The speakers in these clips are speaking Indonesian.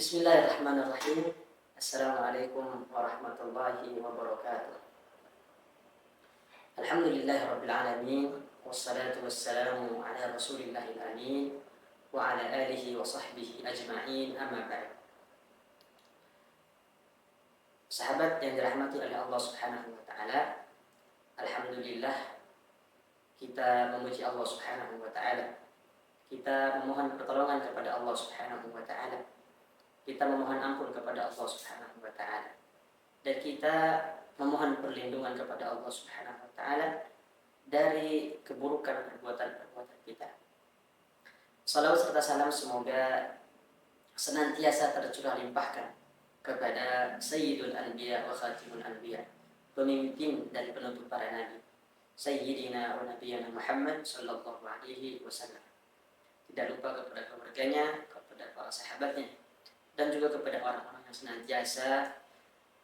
Bismillahirrahmanirrahim. Assalamualaikum warahmatullahi wabarakatuh. Alhamdulillahirabbil alamin wassalatu wassalamu ala rasulillahil amin wa ala alihi wa sahbihi ajma'in, amma ba'd. Sahabat yang dirahmati oleh Allah Subhanahu wa taala, alhamdulillah kita memuji Allah Subhanahu wa taala. Kita memohon pertolongan kepada Allah Subhanahu wa taala. Kita memohon ampun kepada Allah Subhanahu wa taala, dan kita memohon perlindungan kepada Allah Subhanahu wa taala dari keburukan perbuatan-perbuatan kita. Salawat serta salam semoga senantiasa tercurah limpahkan kepada Sayyidul Anbiya wa Khatimul Anbiya, pemimpin dan penutup para nabi, Sayyidina wa Nabiyana Muhammad sallallahu alaihi wasallam. Tidak lupa kepada keluarganya, kepada para sahabatnya, dan juga kepada orang-orang yang senantiasa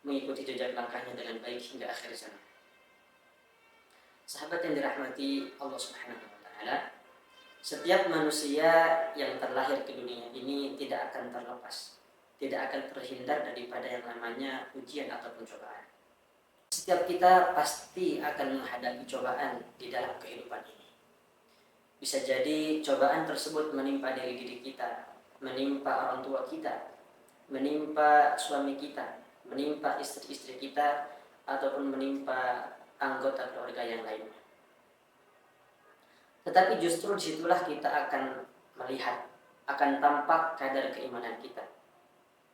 mengikuti jejak langkahnya dengan baik hingga akhir zaman. Sahabat yang dirahmati Allah Subhanahu wa taala, setiap manusia yang terlahir ke dunia ini tidak akan terlepas, tidak akan terhindar daripada yang namanya ujian ataupun cobaan. Setiap kita pasti akan menghadapi cobaan di dalam kehidupan ini. Bisa jadi cobaan tersebut menimpa diri kita, menimpa orang tua kita, menimpa suami kita, menimpa istri-istri kita, ataupun menimpa anggota keluarga yang lainnya. Tetapi justru disitulah kita akan melihat, akan tampak kadar keimanan kita.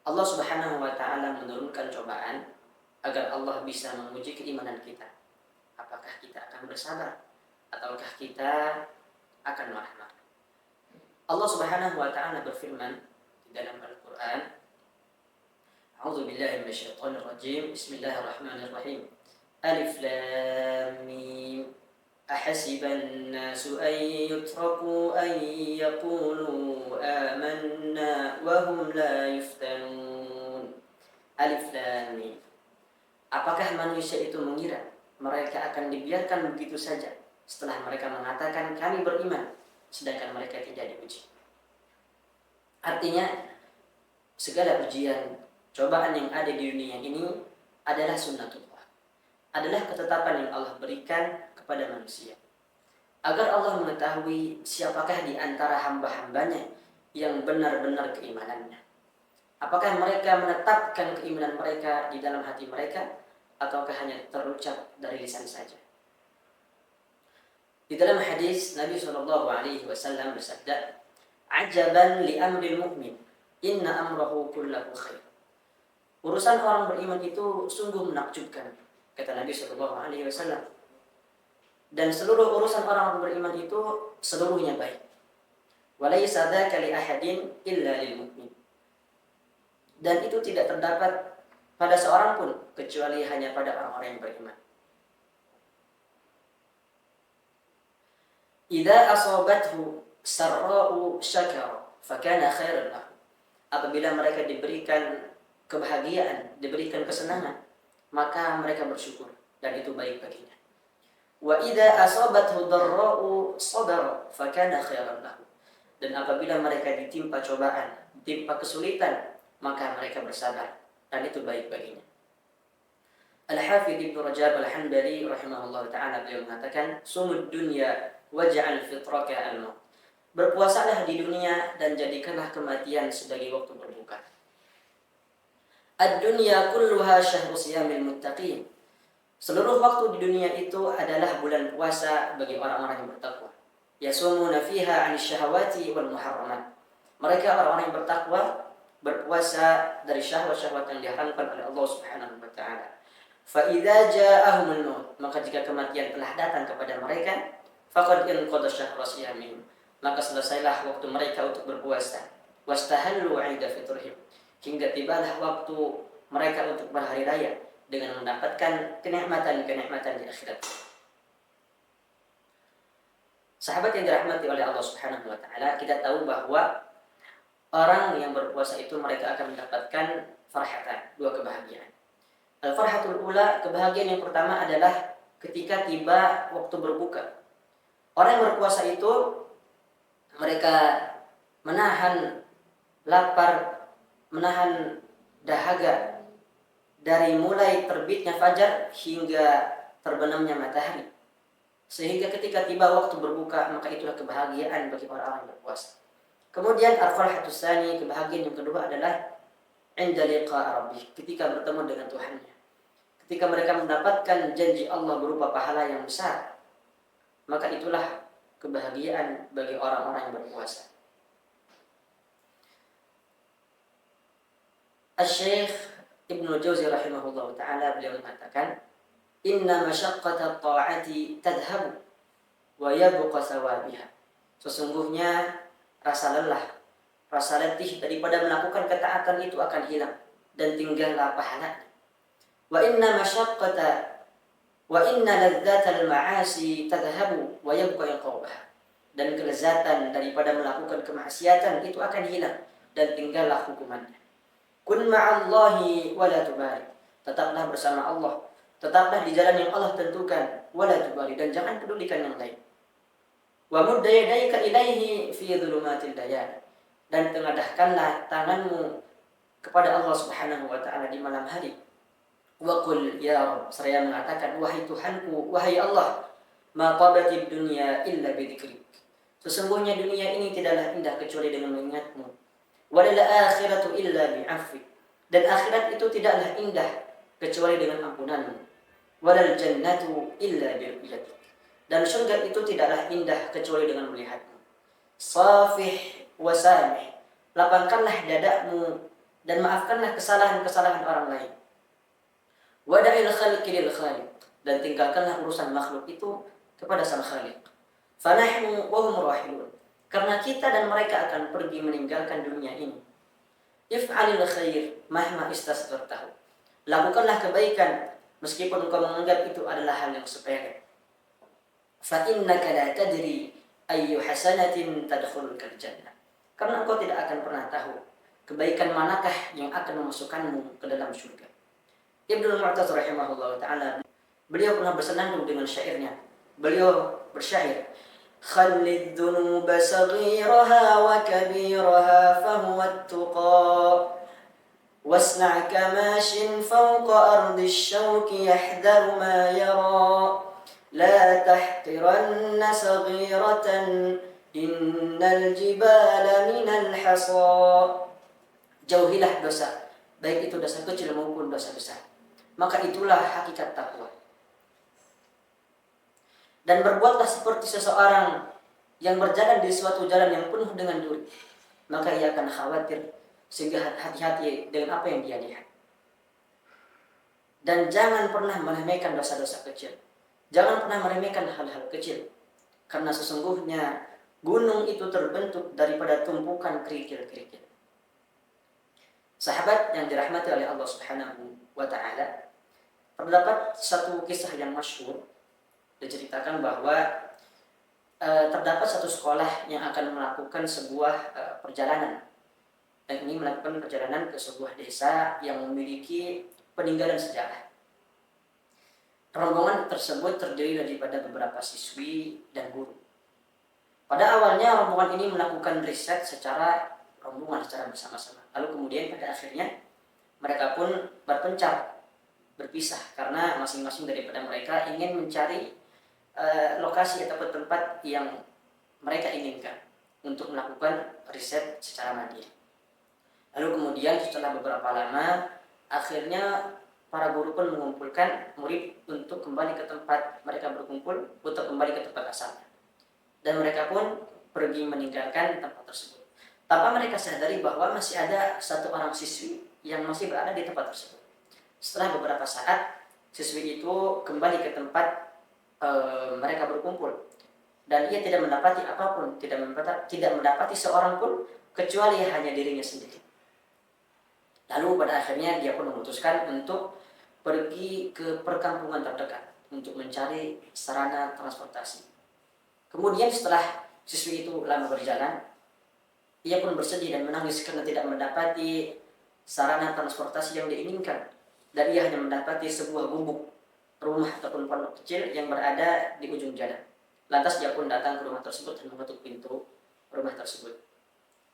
Allah Subhanahu wa taala menurunkan cobaan agar Allah bisa menguji keimanan kita. Apakah kita akan bersabar ataukah kita akan marah-marah? Allah Subhanahu wa taala berfirman di dalam Al-Qur'an, A'udzu billahi minasyaitonir rajim. Bismillahirrahmanirrahim. Alif lam mim. Ahasiban nasu an yutraku an yaqulu amanna wa hum la yuftanun. Alif lam mim. Apakah manusia itu mengira mereka akan dibiarkan begitu saja setelah mereka mengatakan kami beriman, sedangkan mereka tidak diuji? Artinya segala ujian, cobaan yang ada di dunia ini adalah sunnatullah, adalah ketetapan yang Allah berikan kepada manusia, agar Allah mengetahui siapakah di antara hamba-hambanya yang benar-benar keimanannya. Apakah mereka menetapkan keimanan mereka di dalam hati mereka, ataukah hanya terucap dari lisan saja? Di dalam hadis Nabi SAW bersabda, "Ajaban li amril mu'min, inna amrahu kullahu khair." Urusan orang beriman itu sungguh menakjubkan, kata Nabi SAW. Dan seluruh urusan orang beriman itu seluruhnya baik. Walaysa dzaka li ahadin illa lil mu'min. Dan itu tidak terdapat pada seorang pun kecuali hanya pada orang-orang yang beriman. Idza asabathu sarra'u syakara fakana khairan lahu. Apabila mereka diberikan kebahagiaan, diberikan kesenangan, maka mereka bersyukur dan itu baik baginya. Wa idza asabathu dharra'u sabara fakana khairan lahu. Dan apabila mereka ditimpa cobaan, ditimpa kesulitan, maka mereka bersabar dan itu baik baginya. Al-Hafidz Ibnu Rajab Al-Hanbali rahimahullah taala beliau mengatakan, "Sumud dunya waj'al fitraka al-maut." Berpuasalah di dunia dan jadikanlah kematian sebagai waktu berbuka. Ad-dunya kulluha syahru siyamil muttaqin. Seluruh waktu di dunia itu adalah bulan puasa bagi orang-orang yang bertakwa. Yasumuna fiha 'anil syahawati wal muharramat. Mereka orang-orang yang bertakwa berpuasa dari syahwat-syahwat yang diharamkan oleh Allah Subhanahu wa taala. Fa idza ja'ahumul maut, maka jika kematian telah datang kepada mereka, faqad inqadha syahru siyamihim, maka selesailah waktu mereka untuk berpuasa. Wastahallu 'inda fitrihim, hingga tibalah waktu mereka untuk berhari raya dengan mendapatkan kenikmatan-kenikmatan di akhirat. Sahabat yang dirahmati oleh Allah Subhanahu wa taala, kita tahu bahwa orang yang berpuasa itu mereka akan mendapatkan farhatan, dua kebahagiaan. Al-farhatul ula, kebahagiaan yang pertama adalah ketika tiba waktu berbuka. Orang yang berpuasa itu mereka menahan lapar, menahan dahaga dari mulai terbitnya fajar hingga terbenamnya matahari. Sehingga ketika tiba waktu berbuka, maka itulah kebahagiaan bagi orang-orang yang berpuasa. Kemudian al-farhatus tsani, kebahagiaan yang kedua adalah inda liqa rabbih, ketika bertemu dengan Tuhannya. Ketika mereka mendapatkan janji Allah berupa pahala yang besar, maka itulah kebahagiaan bagi orang-orang yang berpuasa. Asy-Syaikh Ibnu Jauzi rahimahullah ta'ala beliau mengatakan, inna masyaqqata ta'ati tadhhabu wa yabqa sawabiha. Sesungguhnya rasa lelah, rasa letih daripada melakukan ketaatan itu akan hilang dan tinggallah pahalanya. Wa inna ladzatal ma'asi tadhhabu wa yabqa iqabaha. Dan kelezatan daripada melakukan kemaksiatan itu akan hilang dan tinggallah hukumannya. Kun ma'allahi wa la tubali. Tetaplah bersama Allah, tetaplah di jalan yang Allah tentukan, wa la tubali, dan jangan pedulikan yang lain. Wa mudda yadayka ilaihi fi dhulumatil dayan. Dan tengadahkanlah tanganmu kepada Allah Subhanahu wa taala di malam hari. Wa qul ya Rabb, seraya mengatakan, wahai Tuhanku, wahai Allah, ma qabatid dunya illa bi dzikrik. Sesungguhnya dunia ini tidaklah indah kecuali dengan mengingatmu. Walal akhiratu illa bi'afwik. Dan akhirat itu tidaklah indah kecuali dengan ampunanmu. Walal jannatu illa biru'yatik. Dan surga itu tidaklah indah kecuali dengan melihatmu. Safih wa samih. Lapangkanlah dadamu dan maafkanlah kesalahan-kesalahan orang lain. Wada'il khalqi lil khaliq. Dan tinggalkanlah urusan makhluk itu kepada sang khaliq. Fanahnu wa hum rahilun. Karena kita dan mereka akan pergi meninggalkan dunia ini. If'alil khair mahma istasghartahu. Lakukanlah kebaikan meskipun engkau menganggap itu adalah hal yang sepele. Fa innaka la tadri ayyu hasanatin tadkhulukal jannah. Karena engkau tidak akan pernah tahu kebaikan manakah yang akan memasukkanmu ke dalam surga. Ibnu Mu'taz rahimahullah ta'ala, beliau pernah bersenandung dengan syairnya. Beliau bersyair, خل الذنوب صغيرها وكبيرها فهو التقى واصنع كماش فوق أرض الشوك يحذر ما يرى لا تحقرن صغيرة إن الجبال من الحصى. Jauhilah dosa, baik itu dosa kecil maupun dosa besar. Maka itulah hakikat takwa. Dan berbuatlah seperti seseorang yang berjalan di suatu jalan yang penuh dengan duri. Maka ia akan khawatir sehingga hati-hati dengan apa yang dia lihat. Dan jangan pernah meremehkan dosa-dosa kecil. Jangan pernah meremehkan hal-hal kecil. Karena sesungguhnya gunung itu terbentuk daripada tumpukan kerikil-kerikil. Sahabat yang dirahmati oleh Allah Subhanahu wa ta'ala, terdapat satu kisah yang masyhur. Diceritakan bahwa terdapat satu sekolah yang akan melakukan sebuah perjalanan. Dan ini melakukan perjalanan ke sebuah desa yang memiliki peninggalan sejarah. Rombongan tersebut terdiri daripada beberapa siswi dan guru. Pada awalnya rombongan ini melakukan riset secara rombongan, secara bersama-sama. Lalu kemudian pada akhirnya mereka pun berpencar, berpisah, karena masing-masing daripada mereka ingin mencari lokasi atau tempat yang mereka inginkan untuk melakukan riset secara mandiri. Lalu kemudian setelah beberapa lama, akhirnya para guru pun mengumpulkan murid untuk kembali ke tempat mereka berkumpul, untuk kembali ke tempat asalnya. Dan mereka pun pergi meninggalkan tempat tersebut, tanpa mereka sadari bahwa masih ada satu orang siswi yang masih berada di tempat tersebut. Setelah beberapa saat, siswi itu kembali ke tempat mereka berkumpul, dan ia tidak mendapati apapun, tidak mendapati seorang pun kecuali hanya dirinya sendiri. Lalu pada akhirnya dia pun memutuskan untuk pergi ke perkampungan terdekat untuk mencari sarana transportasi. Kemudian setelah siswi itu lama berjalan, ia pun bersedih dan menangis karena tidak mendapati sarana transportasi yang diinginkan, dan ia hanya mendapati sebuah gubuk rumah ataupun pondok kecil yang berada di ujung jalan. Lantas dia pun datang ke rumah tersebut dan mengetuk pintu rumah tersebut.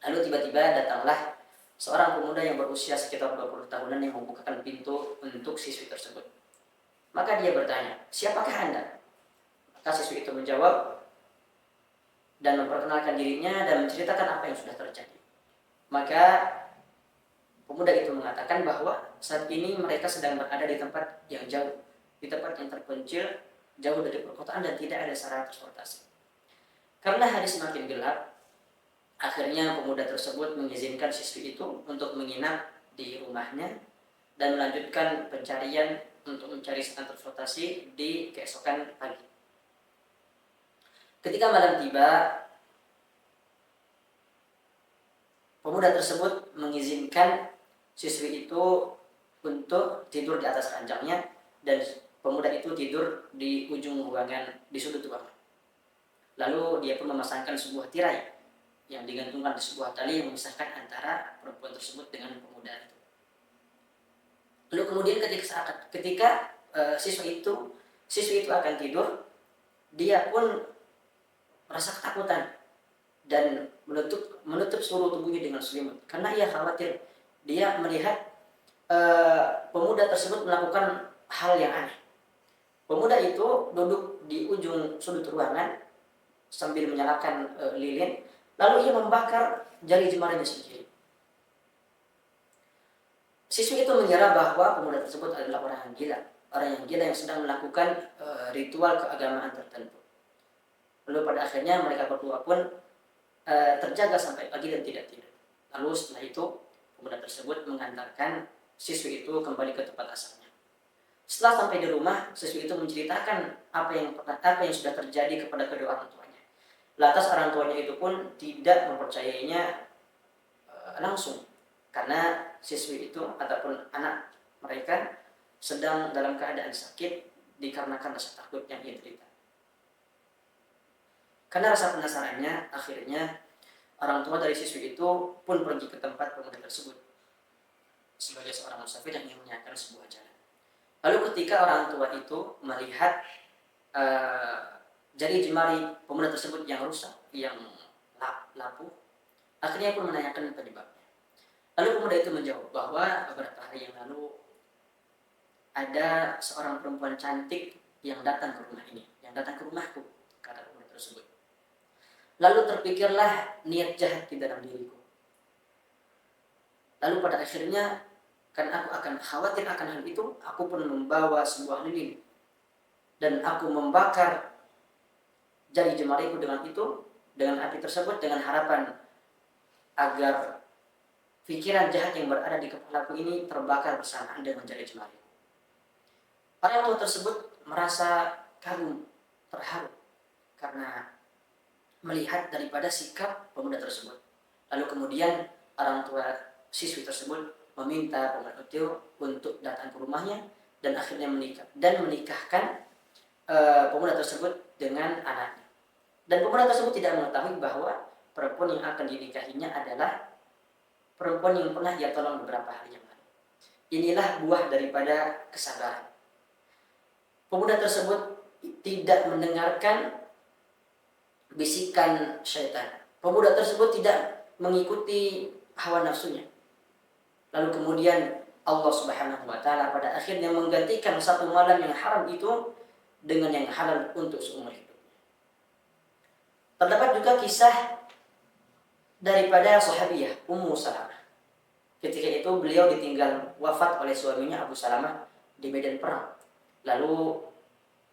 Lalu tiba-tiba datanglah seorang pemuda yang berusia sekitar 20 tahunan yang membukakan pintu untuk siswi tersebut. Maka dia bertanya, "Siapakah Anda?" Maka siswi itu menjawab dan memperkenalkan dirinya dan menceritakan apa yang sudah terjadi. Maka pemuda itu mengatakan bahwa saat ini mereka sedang berada di tempat yang jauh, di tempat yang terpencil, jauh dari perkotaan dan tidak ada sarana transportasi. Karena hari semakin gelap, akhirnya pemuda tersebut mengizinkan siswi itu untuk menginap di rumahnya dan melanjutkan pencarian untuk mencari sarana transportasi di keesokan pagi. Ketika malam tiba, pemuda tersebut mengizinkan siswi itu untuk tidur di atas ranjangnya dan pemuda itu tidur di ujung ruangan di sudut ruangan. Lalu dia pun memasangkan sebuah tirai yang digantungkan di sebuah tali yang memisahkan antara perempuan tersebut dengan pemuda itu. Lalu kemudian ketika siswi itu akan tidur, dia pun merasa ketakutan dan menutup seluruh tubuhnya dengan selimut karena ia khawatir dia melihat pemuda tersebut melakukan hal yang aneh. Pemuda itu duduk di ujung sudut ruangan sambil menyalakan lilin, lalu ia membakar jari jemarinya sendiri. Siswi itu mengira bahwa pemuda tersebut adalah orang yang gila yang sedang melakukan ritual keagamaan tertentu. Lalu pada akhirnya mereka berdua pun terjaga sampai pagi dan tidak tidur. Lalu setelah itu pemuda tersebut mengantarkan siswi itu kembali ke tempat asalnya. Setelah sampai di rumah, siswi itu menceritakan apa yang sudah terjadi kepada kedua orang tuanya. Lantas orang tuanya itu pun tidak mempercayainya langsung karena siswi itu ataupun anak mereka sedang dalam keadaan sakit dikarenakan rasa takut yang ia derita. Karena rasa penasarannya, akhirnya orang tua dari siswi itu pun pergi ke tempat pemuda tersebut sebagai seorang musafir yang ingin menanyakan sebuah jalan. Lalu ketika orang tua itu melihat jari jemari pemuda tersebut yang rusak, yang lapuk, akhirnya pun menanyakan penyebabnya. Lalu pemuda itu menjawab bahwa beberapa hari yang lalu ada seorang perempuan cantik yang datang ke rumah ini, yang datang ke rumahku, kata pemuda tersebut. Lalu terpikirlah niat jahat di dalam diriku. Lalu pada akhirnya, karena aku akan khawatir akan hal itu, aku pun membawa sebuah lilin dan aku membakar jari jemariku dengan api tersebut dengan harapan agar pikiran jahat yang berada di kepalaku ini terbakar bersamaan dengan jari jemariku. Orang tua tersebut merasa kagum, terharu karena melihat daripada sikap pemuda tersebut. Lalu kemudian orang tua siswi tersebut meminta pemuda itu untuk datang ke rumahnya dan akhirnya menikahkan pemuda tersebut dengan anaknya. Dan pemuda tersebut tidak mengetahui bahwa perempuan yang akan dinikahinya adalah perempuan yang pernah dia tolong beberapa hari yang lalu. Inilah buah daripada kesabaran. Pemuda tersebut tidak mendengarkan bisikan syaitan. Pemuda tersebut tidak mengikuti hawa nafsunya. Lalu kemudian Allah Subhanahu wa taala pada akhirnya menggantikan satu malam yang haram itu dengan yang halal untuk seumur hidupnya. Terdapat juga kisah daripada sahabiyah Ummu Salamah. Ketika itu beliau ditinggal wafat oleh suaminya Abu Salamah di medan perang. Lalu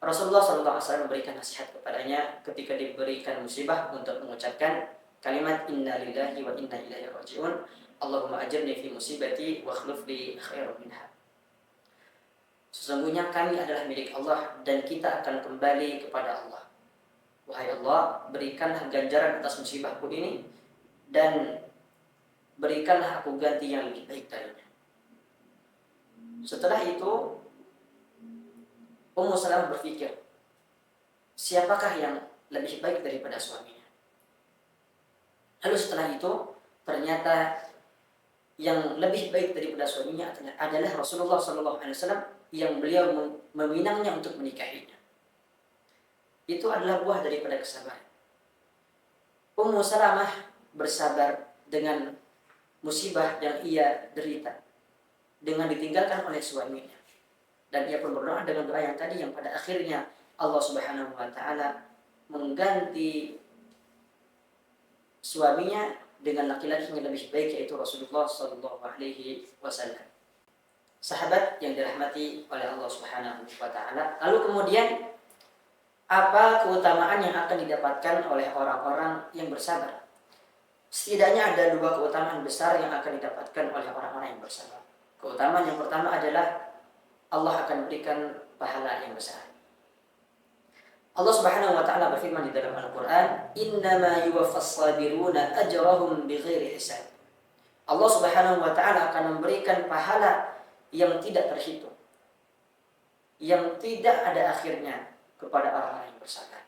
Rasulullah SAW memberikan nasihat kepadanya ketika diberikan musibah untuk mengucapkan kalimat inna lillahi wa inna ilaihi raji'un. Allahumma ajirni fi musibati wa akhlif li khairan minha. Sesungguhnya kami adalah milik Allah dan kita akan kembali kepada Allah. Wahai Allah, berikanlah ganjaran atas musibahku ini dan berikanlah aku ganti yang lebih baik darinya. Setelah itu Ummu Salamah berpikir, siapakah yang lebih baik daripada suaminya? Lalu setelah itu ternyata yang lebih baik daripada suaminya adalah Rasulullah SAW yang beliau meminangnya untuk menikahinya. Itu adalah buah daripada kesabaran. Ummu Salamah bersabar dengan musibah yang ia derita dengan ditinggalkan oleh suaminya. Dan ia pun berdoa dengan doa yang tadi, yang pada akhirnya Allah Subhanahu wa taala mengganti suaminya dengan laki-laki yang lebih baik, yaitu Rasulullah sallallahu alaihi wasallam. Sahabat yang dirahmati oleh Allah Subhanahu wa taala. Lalu kemudian apa keutamaan yang akan didapatkan oleh orang-orang yang bersabar? Setidaknya ada dua keutamaan besar yang akan didapatkan oleh orang-orang yang bersabar. Keutamaan yang pertama adalah Allah akan berikan pahala yang besar. Allah Subhanahu wa taala berfirman di dalam Al-Qur'an, "Innama yuwaffas sabiruna ajrahum bighairi hisab." Allah Subhanahu wa taala akan memberikan pahala yang tidak terhitung, yang tidak ada akhirnya kepada orang-orang yang bersabar.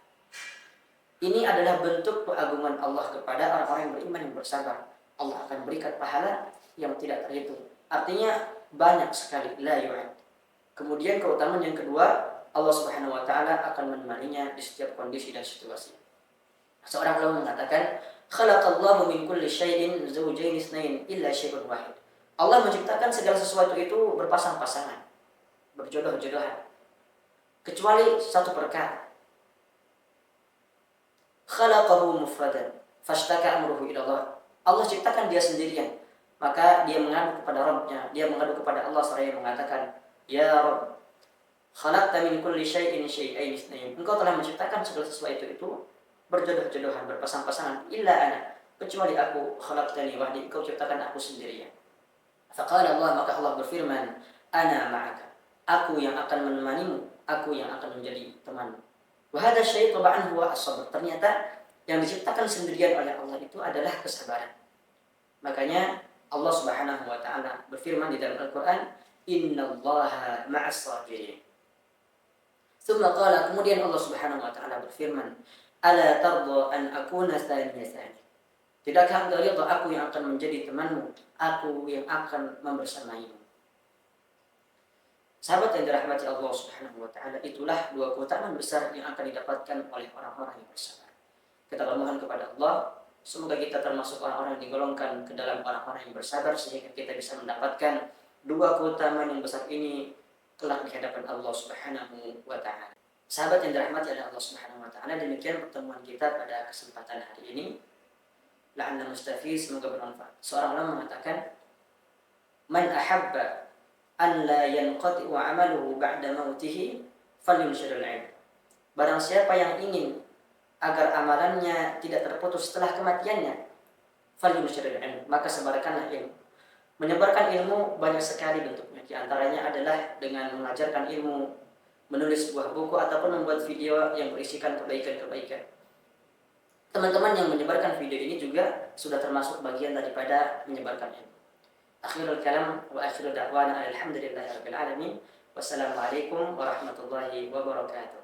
Ini adalah bentuk keagungan Allah kepada orang-orang yang beriman yang bersabar. Allah akan berikan pahala yang tidak terhitung. Artinya banyak sekali, la yu'ad. Kemudian keutamaan yang kedua, Allah Subhanahu wa taala akan menemaninya di setiap kondisi dan situasi. Seorang ulama mengatakan, "Khalaqallahu min kulli syai'in zawjayn itsnain illa syai'un wahid." Allah menciptakan segala sesuatu itu berpasang-pasangan, berjodoh-jodohan, kecuali satu perkara. Khalaqahu mufradan fashtaka amruhu ila Allah. Allah ciptakan dia sendirian, maka dia mengadu kepada Rabb-nya, dia mengadu kepada Allah seraya mengatakan, "Ya Rabb, khalaqta min kulli syai'in syai'ain itsnain." Engkau telah menciptakan segala sesuatu itu berjodoh-jodohan, berpasang-pasangan, illa ana, kecuali aku, khalaqtani wahdi, engkau ciptakan aku sendirian. Faqala Allah, maka Allah berfirman, "Ana ma'aka." Aku yang akan menemanimu, aku yang akan menjadi temanmu. Wa hadha syai' tab'an huwa as-sabr. Ternyata yang diciptakan sendirian oleh Allah itu adalah kesabaran. Makanya Allah Subhanahu wa taala berfirman di dalam Al-Qur'an, "Innallaha ma'as sabirin." Tsumma qala, kemudian Allah Subhanahu wa taala berfirman, "Ala tardha an akuna thaniya thani." Tidakkah engkau ridha aku yang akan menjadi temanmu, aku yang akan membersamaimu. Sahabat yang dirahmati Allah Subhanahu wa taala, itulah dua keutamaan besar yang akan didapatkan oleh orang-orang yang bersabar. Kita bermohon kepada Allah, semoga kita termasuk orang-orang yang digolongkan ke dalam orang-orang yang bersabar, sehingga kita bisa mendapatkan dua keutamaan yang besar ini kelak di hadapan Allah Subhanahu wa taala. Sahabat yang dirahmati oleh Allah Subhanahu wa taala, demikian pertemuan kita pada kesempatan hari ini. La'anna mustafiz, semoga bermanfaat. Seorang ulama mengatakan, "Man ahabba an la yanqati'u 'amaluhu ba'da mautihi falyunshiril 'ilm." Barang siapa yang ingin agar amalannya tidak terputus setelah kematiannya, falyunshiril 'ilm, maka sebarkanlah ilmu. Menyebarkan ilmu banyak sekali bentuknya. Di antaranya adalah dengan mengajarkan ilmu, menulis sebuah buku, ataupun membuat video yang berisikan kebaikan-kebaikan. Teman-teman yang menyebarkan video ini juga sudah termasuk bagian daripada menyebarkan ilmu. Akhirul kalam wa akhiru da'wana alhamdulillahi rabbil alamin. Wassalamualaikum warahmatullahi wabarakatuh.